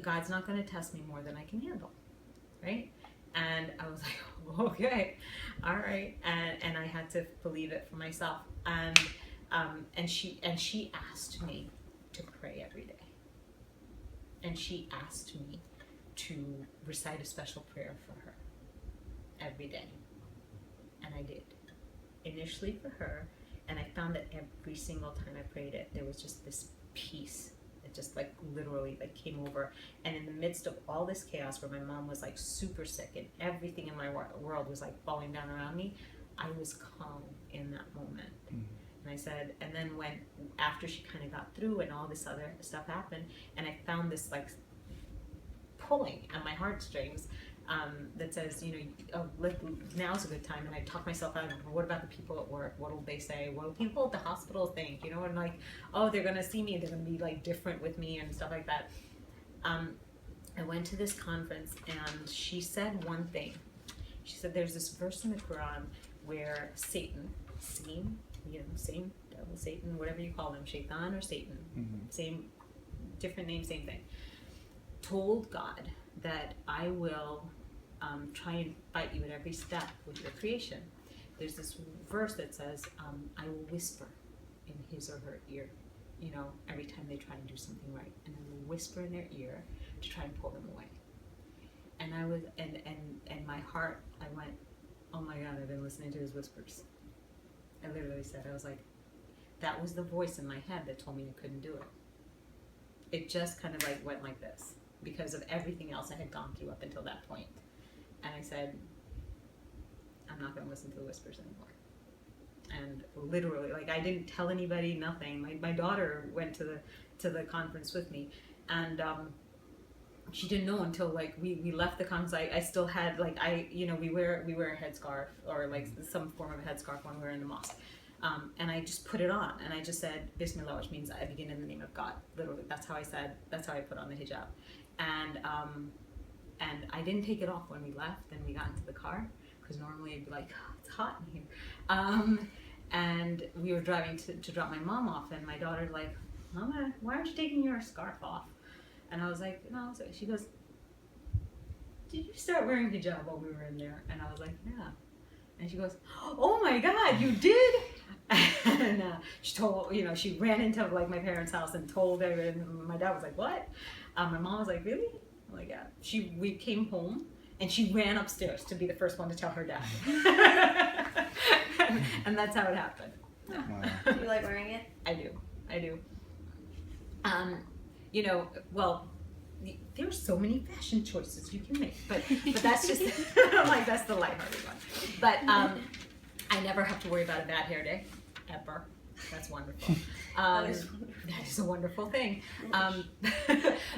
God's not going to test me more than I can handle, right? And I was like, okay, all right, and I had to believe it for myself. And she asked me to pray every day, and she asked me to recite a special prayer for her every day, and I did. Initially for her, and I found that every single time I prayed it, there was just this peace. It just like literally like came over, and in the midst of all this chaos where my mom was like super sick and everything in my world was like falling down around me, I was calm in that moment. And I said, and then after she kind of got through and all this other stuff happened, and I found this like pulling at my heartstrings, that says, now's a good time. And I talk myself out of, what about the people at work? What will they say? What will people at the hospital think? And like, oh, they're gonna see me, they're gonna be like different with me and stuff like that. I went to this conference, and she said one thing. She said, there's this verse in the Quran where Satan, same devil, Satan, whatever you call them, Shaitan or Satan, same, different name, same thing, told God that I will try and fight you at every step with your creation. There's this verse that says, I will whisper in his or her ear, every time they try and do something right, and I will whisper in their ear to try and pull them away. And I was, and my heart, I went, oh my God, I've been listening to his whispers. I literally said, I was like, that was the voice in my head that told me I couldn't do it. It just kind of like went like this because of everything else I had gone through up until that point. And I said, I'm not going to listen to the whispers anymore. And literally, like, I didn't tell anybody, nothing. My daughter went to the conference with me, and she didn't know until like we left the conference. I still had like we wear a headscarf or like some form of a headscarf when we were in the mosque. And I just put it on, and I just said Bismillah, which means I begin in the name of God. Literally, that's how I put on the hijab. And I didn't take it off when we left and we got into the car, because normally I'd be like, oh, it's hot in here. And we were driving to drop my mom off, and my daughter's like, Mama, why aren't you taking your scarf off? And I was like, no. She goes, did you start wearing hijab while we were in there? And I was like, yeah. And she goes, oh my God, you did? And she told, she ran into like my parents' house and told everyone. And my dad was like, what? My mom was like, really? I'm like, yeah. We came home, and she ran upstairs to be the first one to tell her dad. And that's how it happened. Wow. Do you like wearing it? I do. Well, there's so many fashion choices you can make, but that's just like, that's the lighthearted one. But I never have to worry about a bad hair day, ever. That's wonderful. That is a wonderful thing.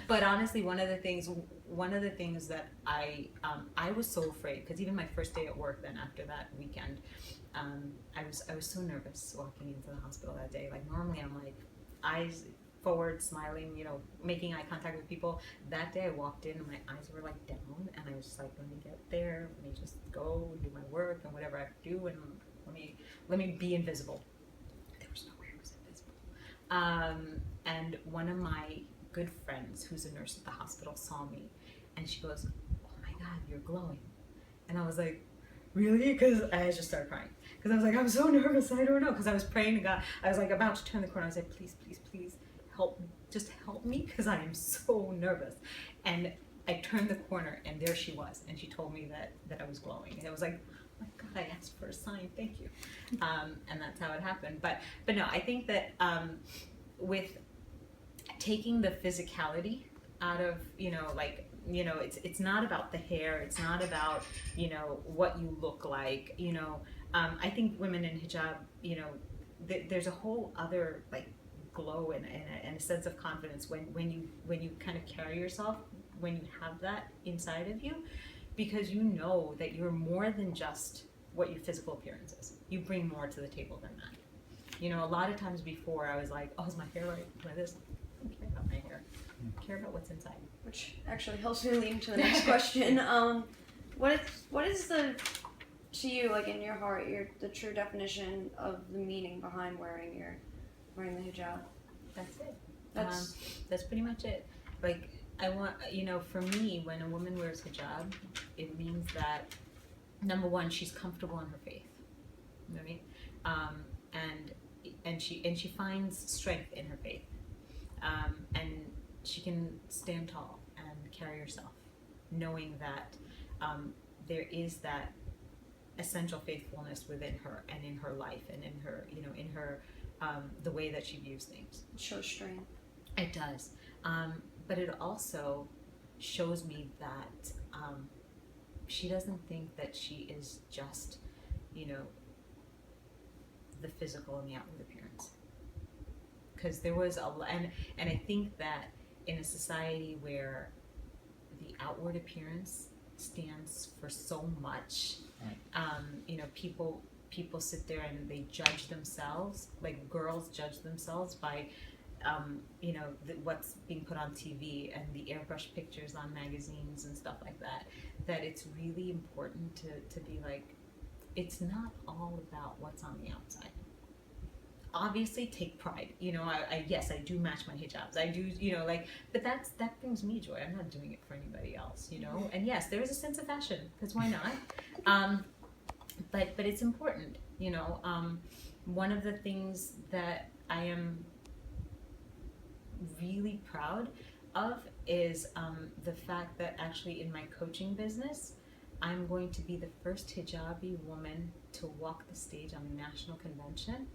But honestly, one of the things that I was so afraid, because even my first day at work, then after that weekend, I was so nervous walking into the hospital that day. Like, normally I'm like eyes forward, smiling, making eye contact with people. That day I walked in and my eyes were like down, and I was just like, let me get there, let me just go and do my work and whatever I have to do, and let me be invisible. There was no way I was invisible. And one of my good friends, who's a nurse at the hospital, saw me, and she goes, oh my God, you're glowing. And I was like, really? Because I just started crying. Because I was like, I'm so nervous, I don't know. Because I was praying to God. I was like about to turn the corner. I was like, please, please, please help me. Just help me, because I am so nervous. And I turned the corner, and there she was. And she told me that I was glowing. And I was like, oh my God, I asked for a sign. Thank you. And that's how it happened. But no, I think that with taking the physicality out of, it's not about the hair. It's not about, what you look like. I think women in hijab, there's a whole other like glow and a sense of confidence when you kind of carry yourself, when you have that inside of you, because you know that you're more than just what your physical appearance is. You bring more to the table than that. A lot of times before I was like, oh, is my hair right? Like this? I don't care about my hair. I care about what's inside. Which actually helps me lead into the next question. What is the, to you, like in your heart, the true definition of the meaning behind wearing the hijab? That's it. That's pretty much it. Like, I want, for me, when a woman wears hijab, it means that, number one, she's comfortable in her faith, right? And she finds strength in her faith, and she can stand tall and carry herself, knowing that there is that essential faithfulness within her and in her life and in her, in her the way that she views things. It shows strength. It does. But it also shows me that she doesn't think that she is just, the physical and the outward appearance. Because there was and I think that in a society where the outward appearance stands for so much, people sit there and they judge themselves, like girls judge themselves by what's being put on TV and the airbrush pictures on magazines and stuff like that, that it's really important to be like, it's not all about what's on the outside. Obviously take pride, yes, I do match my hijabs, I do, but that brings me joy. I'm not doing it for anybody else, and yes, there is a sense of fashion, because why not? But it's important, one of the things that I am really proud of is the fact that actually in my coaching business, I'm going to be the first hijabi woman to walk the stage on a national convention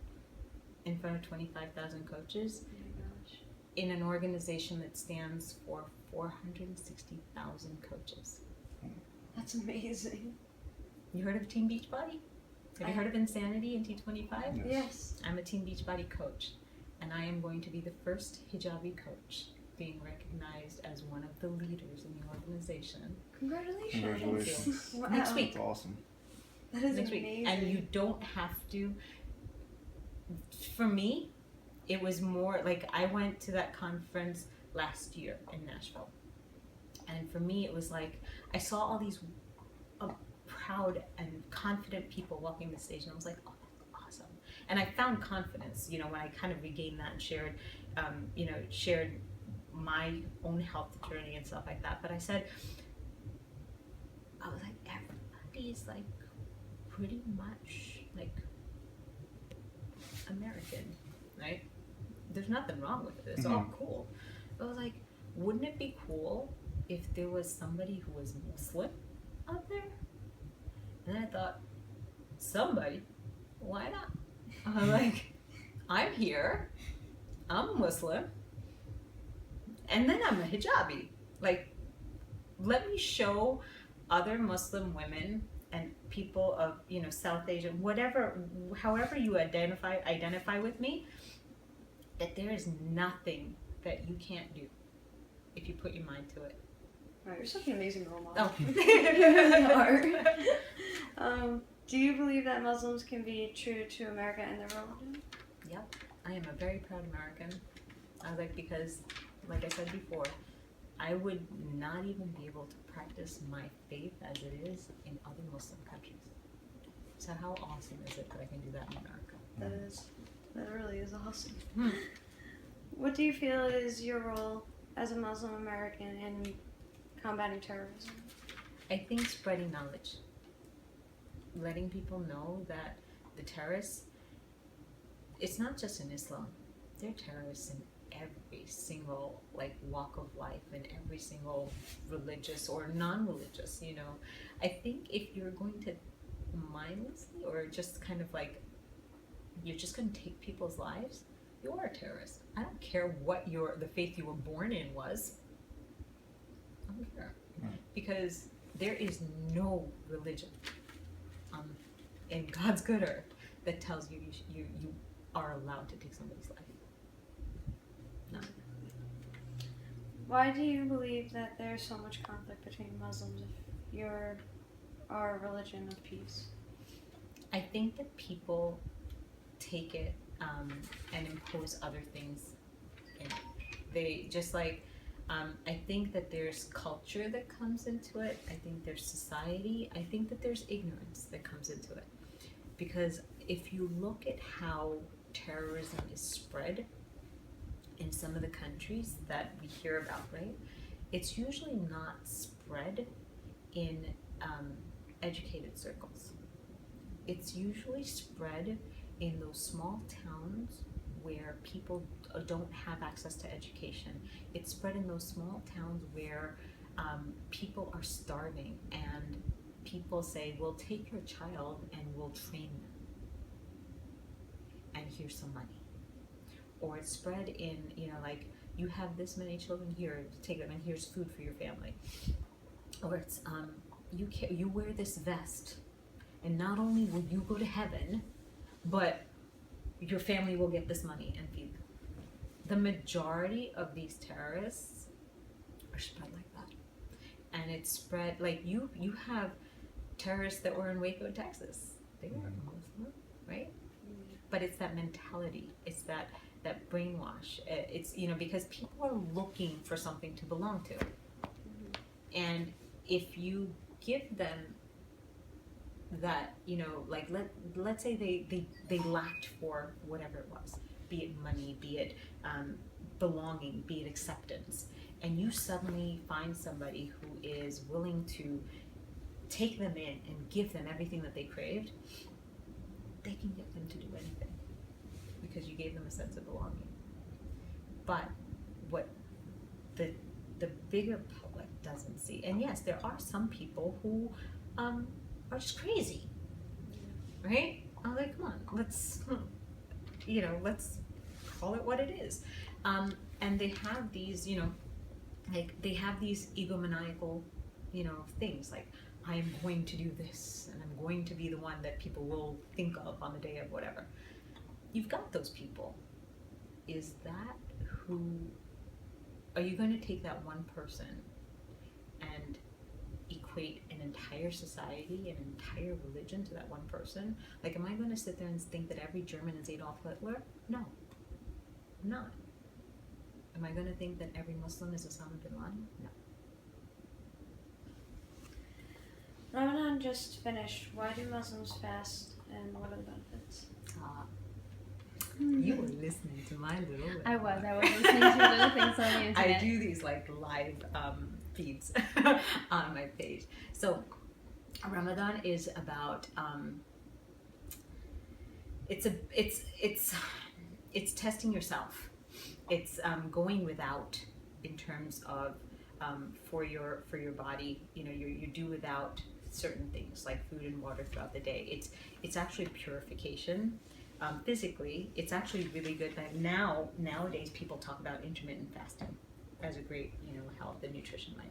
in front of 25,000 coaches. Oh my gosh. In an organization that stands for 460,000 coaches. That's amazing. You heard of Team Beachbody? Have you heard of Insanity in T25? Yes. I'm a Team Beachbody coach, and I am going to be the first hijabi coach being recognized as one of the leaders in the organization. Congratulations. Wow. Next week. That's awesome. That is Next amazing. week. And you don't have to. For me, it was more like I went to that conference last year in Nashville. And for me, it was like I saw all these proud and confident people walking the stage, and I was like, oh, that's awesome. And I found confidence, when I kind of regained that and shared my own health journey and stuff like that. But I was like, everybody's like pretty much like American, right? There's nothing wrong with it. It's all cool. But I was like, wouldn't it be cool if there was somebody who was Muslim out there? And then I thought, somebody? Why not? I'm like, I'm here. I'm Muslim. And then I'm a hijabi. Like, let me show other Muslim women and people of, South Asia, however you identify with me, that there is nothing that you can't do if you put your mind to it. Wow, you're such an amazing role model. Oh. You really are. Do you believe that Muslims can be true to America and their religion? Yep, I am a very proud American. Because, like I said before, I would not even be able to practice my faith as it is in other Muslim countries. So how awesome is it that I can do that in America? That really is awesome. Hmm. What do you feel is your role as a Muslim American in combating terrorism? I think spreading knowledge. Letting people know that the terrorists, it's not just in Islam. They're terrorists in every single walk of life and every single religious or non-religious, I think if you're going to mindlessly or just kind of you're just going to take people's lives, you are a terrorist. I don't care what the faith you were born in was. I don't care. Because there is no religion in God's good earth that tells you you are allowed to take somebody's life. No. Why do you believe that there's so much conflict between Muslims if you're our religion of peace? I think that people take it and impose other things in it. They just I think that there's culture that comes into it. I think there's society. I think that there's ignorance that comes into it. Because if you look at how terrorism is spread in some of the countries that we hear about, right? it's usually not spread in educated circles. It's usually spread in those small towns where people don't have access to education. It's spread in those small towns where people are starving, and people say, "We'll take your child and we'll train them, and here's some money." Or it's spread in, like, you have this many children here, take them, and here's food for your family. Or it's you wear this vest, and not only will you go to heaven, but your family will get this money and feed them. The majority of these terrorists are spread like that. And it's spread, like, you have terrorists that were in Waco, Texas. They weren't Muslim, right? But it's that mentality. It's that brainwash. It's, because people are looking for something to belong to. And if you give them that, like, let's say they lacked for whatever it was, be it money, be it belonging, be it acceptance, and you suddenly find somebody who is willing to take them in and give them everything that they craved, they can get them to do anything because you gave them a sense of belonging. But what the bigger public doesn't see, and yes, there are some people who are just crazy, right? I'm like, come on, let's call it what it is. And they have these, they have these egomaniacal, things like, I am going to do this, and I'm going to be the one that people will think of on the day of whatever. You've got those people. Is that who, are you going to take that one person and equate an entire society, an entire religion to that one person? Like, am I going to sit there and think that every German is Adolf Hitler? No, I'm not. Am I going to think that every Muslim is Osama bin Laden? No. Ramadan just finished. Why do Muslims fast, and what are the benefits? You were listening to my little webinar. I was listening to little things on the internet. I do these like live feeds on my page. So Ramadan is about it's testing yourself. It's going without in terms of for your body. You do without certain things like food and water throughout the day. It's actually purification. Physically, it's actually really good. Nowadays, people talk about intermittent fasting as a great, health and nutrition line.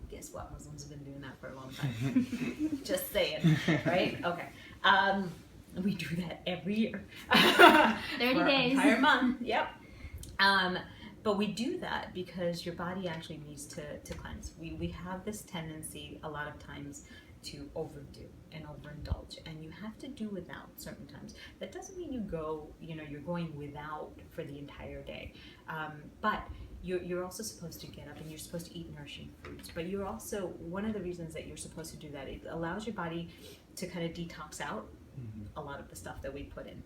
Guess what? Muslims have been doing that for a long time. Just saying, right? Okay. We do that every year. 30 for days. An entire month. Yep. But we do that because your body actually needs to cleanse. We have this tendency a lot of times to overdo and overindulge, and you have to do without certain times. That doesn't mean you're going without for the entire day, but you're also supposed to get up and you're supposed to eat nourishing foods. But you're also, one of the reasons that you're supposed to do that, it allows your body to kind of detox out a lot of the stuff that we put in.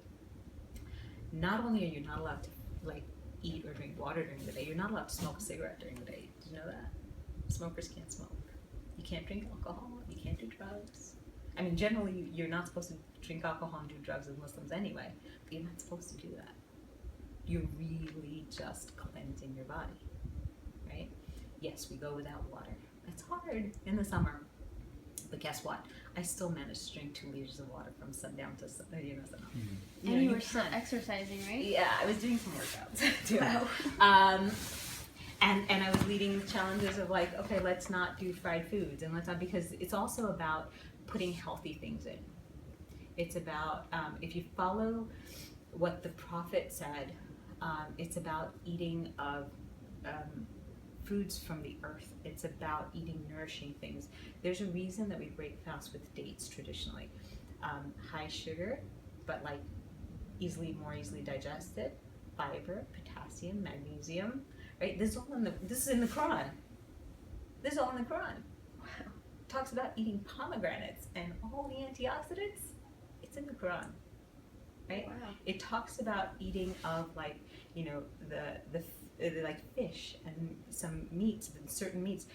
Not only are you not allowed to eat or drink water during the day, you're not allowed to smoke a cigarette during the day. Did you know that? Smokers can't smoke. You can't drink alcohol. You can't do drugs. I mean, generally, you're not supposed to drink alcohol and do drugs as Muslims anyway, but you're not supposed to do that. You're really just cleansing your body, right? Yes, we go without water. It's hard in the summer, but guess what? I still managed to drink 2 liters of water from sundown to sun. And you were still exercising, right? Yeah, I was doing some workouts too. Wow. And I was leading challenges of like, okay, let's not do fried foods, and let's not, because it's also about putting healthy things in. It's about, if you follow what the Prophet said, it's about eating of foods from the earth. It's about eating nourishing things. There's a reason that we break fast with dates traditionally. High sugar, but like more easily digested, fiber, potassium, magnesium, right? This is in the Quran. This is all in the Quran. Wow. Talks about eating pomegranates and all the antioxidants. It's in the Quran, right? Wow. It talks about eating of the like fish and some meats and certain meats.